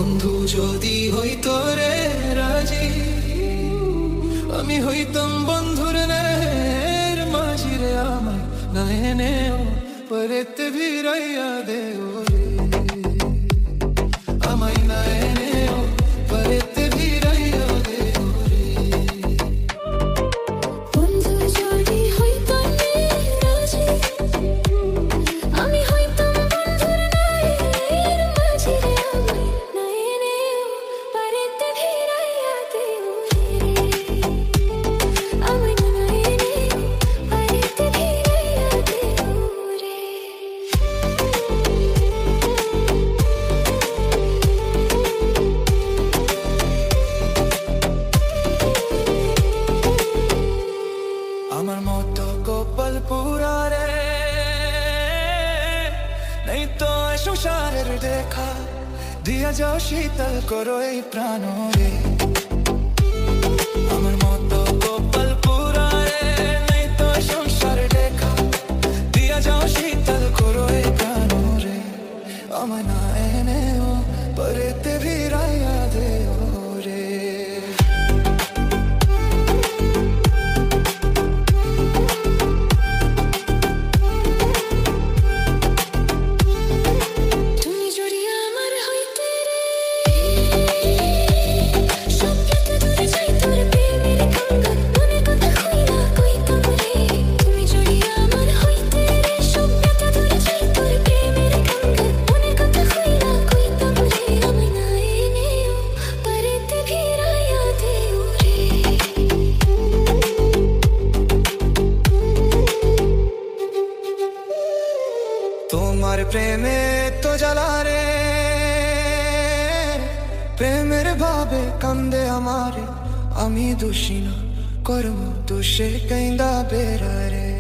বন্ধু যদি হইতো রে রাজি, আমি হইতাম বন্ধুর নের মাঝি রে। আমায় না এনেও পরেতে ভিড়াইয়া দেও রে, আমায় না এনেও পরেতে ভিড়াইয়া দেও রে। বন্ধু যদি হইতো রে রাজি, আমি হইতাম বন্ধুর নের মাঝি রে। আমায় না এনেও পরেতে ভিড়াইয়া দেও রে, আমায় না এনেও পরেতে ভিড়াইয়া দেও রে। আমার মতো কপাল পুরা রে নেই তো সংসারের দেখা, দিয়া যাও শীতল করো এই প্রাণ রে। আমার মতো কপাল পুরা রে নেই তো সংসার দেখা, দিয়া যাও শীতল করো এই প্রাণ রে। আমায় না এনেও পরেতে ভিড়াইয়া দেও রে। তুমি যদি আমার হইতে রে, সব রাতে দূরে যাইতো রে প্রেমের কাঙ্গাল, মনে কথা কইরা কইতাম রে। তুমি যদি আমার হইতে রে, সব রাতে দূরে যাইতো রে প্রেমের কাঙ্গাল, মনে কথা কইরা কইতাম রে। আমায় না এনেও পরেতে ভিড়াইয়া দেও রে। তোমার প্রেমে তো জ্বালা রে, প্রেমের ভাবে কান্দে আমারে। আমি দোষী না, কর্ম দোষে কাইন্দা বেড়া রে।